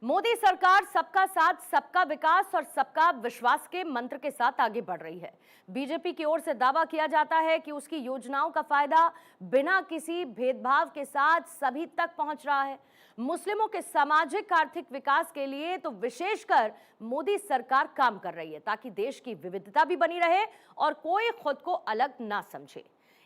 मोदी सरकार सबका साथ, सबका विकास और सबका विश्वास के मंत्र के साथ आगे बढ़ रही है। बीजेपी की ओर से दावा किया जाता है कि उसकी योजनाओं का फायदा बिना किसी भेदभाव के साथ सभी तक पहुंच रहा है। मुस्लिमों के सामाजिक आर्थिक विकास के लिए तो विशेषकर मोदी सरकार काम कर रही है ताकि देश की विविधता भी बनी रहे और कोई खुद को अलग ना समझे।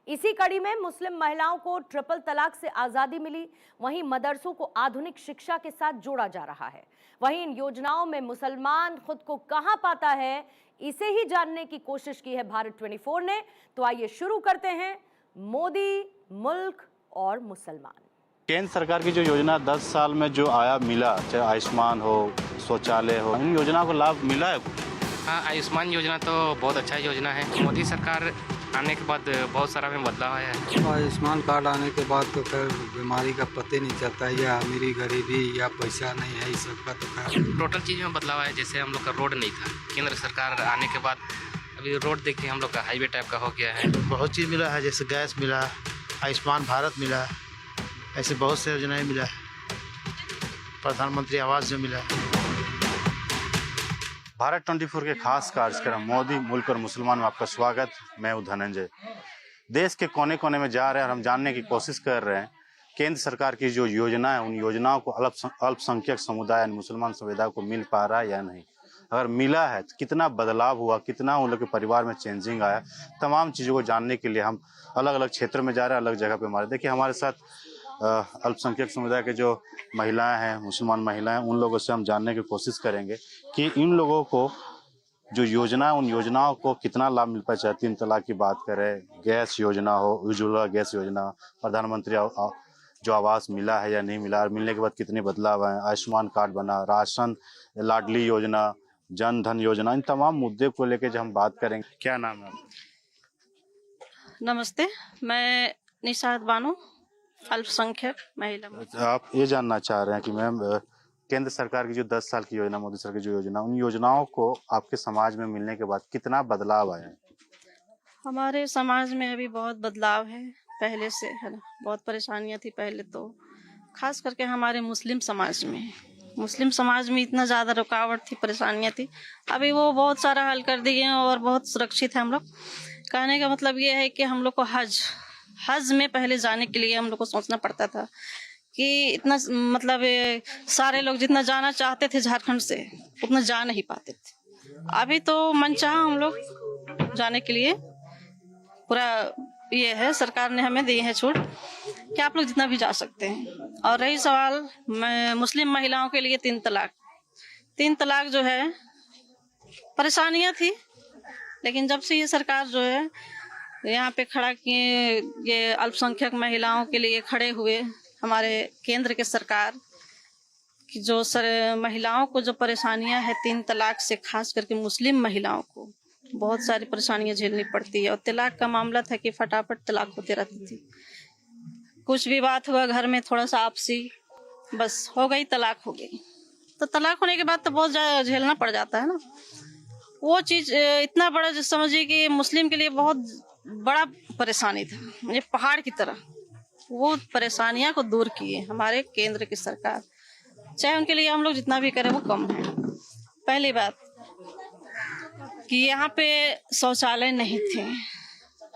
इसी कड़ी में मुस्लिम महिलाओं को ट्रिपल तलाक से आजादी मिली, वहीं मदरसों को आधुनिक शिक्षा के साथ जोड़ा जा रहा है। वहीं इन योजनाओं में मुसलमान खुद को कहां पाता है, इसे ही जानने की कोशिश की है भारत 24 ने। तो आइए शुरू करते हैं मोदी, मुल्क और मुसलमान। केंद्र सरकार की जो योजना 10 साल में जो आया मिला, चाहे आयुष्मान हो, शौचालय हो, इन योजनाओं को लाभ मिला है? हाँ, आयुष्मान योजना तो बहुत अच्छा योजना है। मोदी सरकार आने के बाद बहुत सारा में बदलाव आया है। आयुष्मान कार्ड आने के बाद तो खैर बीमारी का पता नहीं चलता है, या अमीरी गरीबी या पैसा नहीं है, इस सब का तो खैर टोटल चीज़ में बदलाव है। जैसे हम लोग का रोड नहीं था, केंद्र सरकार आने के बाद अभी रोड देखिए हम लोग का हाईवे टाइप का हो गया है। बहुत चीज़ मिला है, जैसे गैस मिला, आयुष्मान भारत मिला, ऐसे बहुत से योजनाएं मिला है। प्रधानमंत्री आवास जो मिला। भारत 24 के खास कार्यक्रम मोदी, मुल्क और मुसलमान में आपका स्वागत। मैं हूं धनंजय। देश के कोने कोने में जा रहे हैं और हम जानने की कोशिश कर रहे हैं केंद्र सरकार की जो योजना है, उन योजनाओं को अल्पसंख्यक समुदाय मुसलमान समुदाय को मिल पा रहा है या नहीं। अगर मिला है तो कितना बदलाव हुआ, कितना उन लोग के परिवार में चेंजिंग आया। तमाम चीज़ों को जानने के लिए हम अलग अलग क्षेत्र में जा रहे हैं, अलग जगह पे हमारे देखिए हमारे साथ अल्पसंख्यक समुदाय के जो महिलाएं हैं, मुसलमान महिलाएं, उन लोगों से हम जानने की कोशिश करेंगे कि इन लोगों को जो योजना, उन योजनाओं को कितना लाभ मिल पाए। चाहे 3 तलाक की बात करें, गैस योजना हो, उज्ज्वला गैस योजना, प्रधानमंत्री जो आवास मिला है या नहीं मिला, और मिलने के बाद कितने बदलाव आए, आयुष्मान कार्ड बना, राशन, लाडली योजना, जन धन योजना, इन तमाम मुद्दे को लेकर जब हम बात करेंगे। क्या नाम है? नमस्ते, मैं निशात बानो, अल्पसंख्यक महिला। आप ये जानना चाह रहे हैं कि मैम केंद्र सरकार की जो 10 साल की योजना, मोदी सरकार की जो योजना, उन योजनाओं को आपके समाज में मिलने के बाद कितना बदलाव आया है? हमारे समाज में अभी बहुत बदलाव है पहले से, है ना। बहुत परेशानियां थी पहले तो, खास करके हमारे मुस्लिम समाज में इतना ज़्यादा रुकावट थी, परेशानियां थी। अभी वो बहुत सारा हल कर दिए हैं और बहुत सुरक्षित है हम लोग। कहने का मतलब ये है कि हम लोग को हज में पहले जाने के लिए हम लोग को सोचना पड़ता था कि इतना मतलब सारे लोग जितना जाना चाहते थे झारखंड से उतना जा नहीं पाते थे। अभी तो मनचाहा हम लोग जाने के लिए पूरा ये है, सरकार ने हमें दी है छूट कि आप लोग जितना भी जा सकते हैं। और रही सवाल मुस्लिम महिलाओं के लिए 3 तलाक जो है, परेशानियां थी, लेकिन जब से ये सरकार जो है यहाँ पे खड़ा किए, ये अल्पसंख्यक महिलाओं के लिए खड़े हुए, हमारे केंद्र के सरकार की जो महिलाओं को जो परेशानियां हैं 3 तलाक से, खास करके मुस्लिम महिलाओं को बहुत सारी परेशानियां झेलनी पड़ती है। और तलाक का मामला था कि फटाफट तलाक होती रहती थी। कुछ भी बात हुआ घर में, थोड़ा सा आपसी, बस हो गई, तलाक हो गई। तो तलाक होने के बाद तो बहुत ज़्यादा झेलना पड़ जाता है ना। वो चीज़ इतना बड़ा, जो समझिए कि मुस्लिम के लिए बहुत बड़ा परेशानी था, मुझे पहाड़ की तरह। वो परेशानियां को दूर किए हमारे केंद्र की सरकार। चाहे उनके लिए हम लोग जितना भी करें वो कम है। पहली बात कि यहाँ पे शौचालय नहीं थे,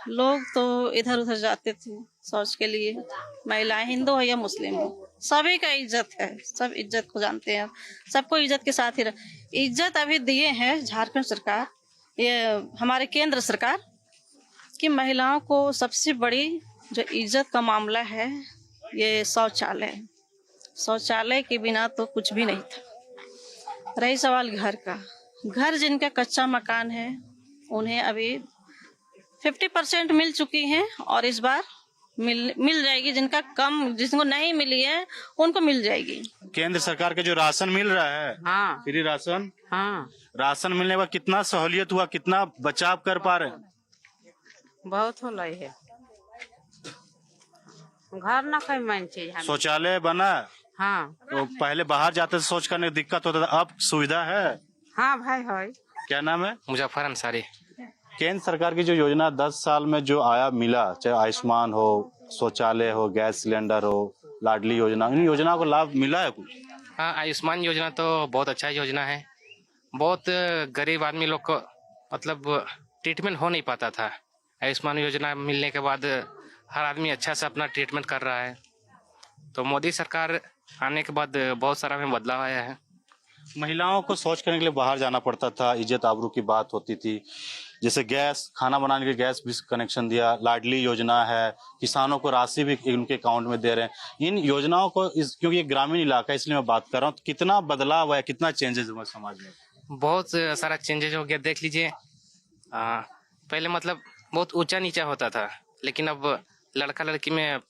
लोग तो इधर उधर जाते थे शौच के लिए। महिलाएं, हिंदू हो या मुस्लिम हो, सभी का इज्जत है, सब इज्जत को जानते हैं, सबको इज्जत के साथ ही इज्जत अभी दिए हैं झारखंड सरकार, ये हमारे केंद्र सरकार कि महिलाओं को सबसे बड़ी जो इज्जत का मामला है ये शौचालय के बिना तो कुछ भी नहीं था। रही सवाल घर का, घर जिनका कच्चा मकान है उन्हें अभी 50% मिल चुकी हैं और इस बार मिल जाएगी। जिनका कम, जिसको नहीं मिली है उनको मिल जाएगी। केंद्र सरकार के जो राशन मिल रहा है, हाँ, फ्री राशन, हाँ, राशन मिलने का कितना सहूलियत हुआ, कितना बचाव कर पा रहे हैं? बहुत हो रही है। घर ना कोई मान चीज। शौचालय बना, हाँ, तो पहले बाहर जाते थे, शौच करने में दिक्कत होता था, अब सुविधा है। हाँ भाई है। क्या नाम है? मुजफ्फर अंसारी। केंद्र सरकार की जो योजना 10 साल में जो आया मिला, चाहे आयुष्मान हो, शौचालय हो, गैस सिलेंडर हो, लाडली योजना, इन योजनाओं को लाभ मिला है कुछ? हाँ, आयुष्मान योजना तो बहुत अच्छा योजना है। बहुत गरीब आदमी लोग को मतलब ट्रीटमेंट हो नहीं पाता था। आयुष्मान योजना मिलने के बाद हर आदमी अच्छा से अपना ट्रीटमेंट कर रहा है। तो मोदी सरकार आने के बाद बहुत सारा में बदलाव आया है। महिलाओं को शौच करने के लिए बाहर जाना पड़ता था, इज्जत आबरू की बात होती थी। जैसे गैस, खाना बनाने के गैस भी कनेक्शन दिया, लाडली योजना है, किसानों को राशि भी उनके अकाउंट में दे रहे हैं। इन योजनाओं को क्योंकि ये ग्रामीण इलाका है इसलिए मैं बात कर रहा हूँ, तो कितना बदलाव है, कितना चेंजेस हुआ समाज में? बहुत सारा चेंजेस हो गया। देख लीजिए, पहले मतलब बहुत ऊंचा नीचा होता था, लेकिन अब लड़का लड़की में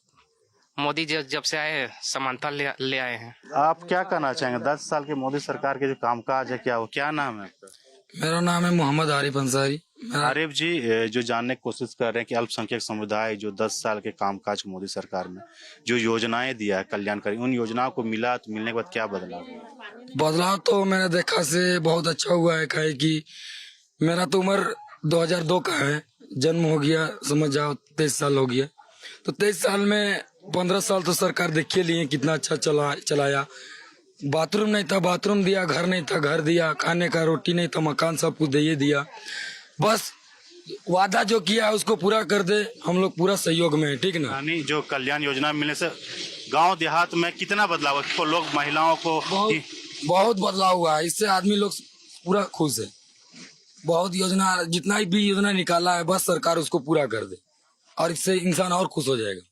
मोदी जब से आए समानता ले आए हैं। आप क्या कहना चाहेंगे 10 साल के मोदी सरकार के जो कामकाज है, क्या नाम है आपका? मेरा नाम है मोहम्मद आरिफ अंसारी। आरिफ जी, जो जानने की कोशिश कर रहे हैं कि अल्पसंख्यक समुदाय जो 10 साल के कामकाज मोदी सरकार में जो योजनाएं दिया है कल्याणकारी, उन योजनाओं को मिला तो मिलने के बाद क्या बदलाव हुआ? बदलाव तो मैंने देखा से बहुत अच्छा हुआ है। काहे कि मेरा तो उम्र 2002 का है, जन्म हो गया समझ जाओ 23 साल हो गया। तो 23 साल में 15 साल तो सरकार देखिए लिए कितना अच्छा चलाया। बाथरूम नहीं था, बाथरूम दिया, घर नहीं था, घर दिया, खाने का रोटी नहीं था, मकान सब कुछ दे दिया। बस वादा जो किया है उसको पूरा कर दे, हम लोग पूरा सहयोग में है, ठीक ना। यानी जो कल्याण योजना मिलने से गांव देहात में कितना बदलाव है? तो लोग महिलाओं को बहुत बदलाव हुआ है, इससे आदमी लोग पूरा खुश है। बहुत योजना, जितना भी योजना निकाला है बस सरकार उसको पूरा कर दे और इससे इंसान और खुश हो जाएगा।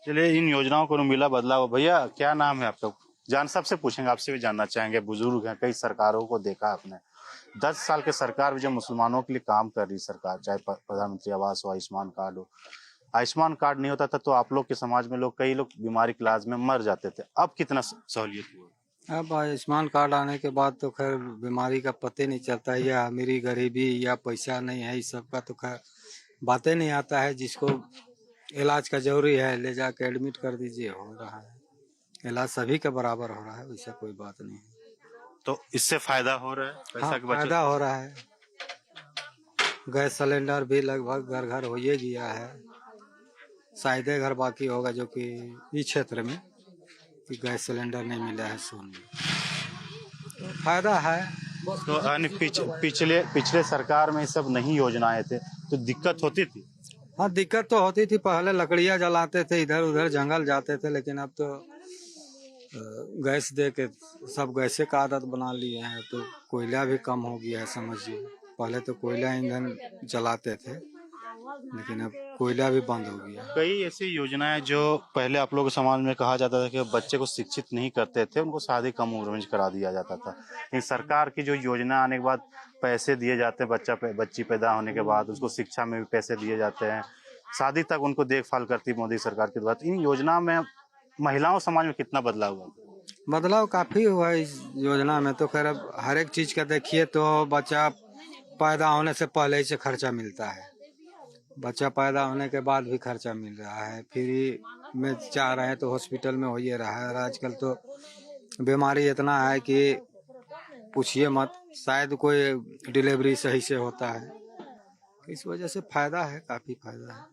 चलिए, इन योजनाओं को मिला बदलाव। भैया क्या नाम है आपका? जान सबसे पूछेंगे, आपसे भी जानना चाहेंगे। बुजुर्ग हैं, कई सरकारों को देखा आपने। 10 साल के सरकार भी जो मुसलमानों के लिए काम कर रही सरकार, चाहे प्रधानमंत्री आवास हो, आयुष्मान कार्ड हो। आयुष्मान कार्ड नहीं होता था तो आप लोग के समाज में कई लोग बीमारी के इलाज में मर जाते थे। अब कितना सहूलियत हुआ? अब आयुष्मान कार्ड आने के बाद तो खैर बीमारी का पते नहीं चलता है, या अमीरी गरीबी या पैसा नहीं है, इस सब का तो खैर बातें नहीं आता है। जिसको इलाज का जरूरी है ले जाके एडमिट कर दीजिए, हो रहा है इलाज, सभी के बराबर हो रहा है, वैसा कोई बात नहीं है। तो इससे फायदा हो रहा है, पैसा हाँ, की बचत फायदा हो रहा है। गैस सिलेंडर भी लगभग घर घर हो ही गया है। शायद घर बाकी होगा जो कि इस क्षेत्र में कि गैस सिलेंडर नहीं मिला है सोन में, तो फायदा है। तो पिछले सरकार में सब नहीं योजनाएं थे तो दिक्कत होती थी। हाँ, दिक्कत तो होती थी। पहले लकड़ियाँ जलाते थे, इधर उधर जंगल जाते थे, लेकिन अब तो गैस दे के सब गैसे का आदत बना लिए हैं, तो कोयला भी कम हो गया है समझिए। पहले तो कोयला ईंधन जलाते थे, लेकिन अब कोयला भी बंद हो गया। कई ऐसी योजनाएं जो पहले आप लोगों के समाज में कहा जाता था कि बच्चे को शिक्षित नहीं करते थे, उनको शादी कम उम्र में करा दिया जाता था। लेकिन सरकार की जो योजना आने के बाद पैसे दिए जाते हैं, बच्ची पैदा होने के बाद उसको शिक्षा में भी पैसे दिए जाते हैं, शादी तक उनको देखभाल करती मोदी सरकार के द्वारा। इन योजना में महिलाओं समाज में कितना बदलाव हुआ? बदलाव काफी हुआ है इस योजना में। तो खैर अब हर एक चीज का देखिए तो बच्चा पैदा होने से पहले ही से खर्चा मिलता है, बच्चा पैदा होने के बाद भी खर्चा मिल रहा है, फ्री में चाह रहे हैं तो हॉस्पिटल में हो ही रहा है। और आजकल तो बीमारी इतना है कि पूछिए मत, शायद कोई डिलीवरी सही से होता है। इस वजह से फायदा है, काफी फायदा है।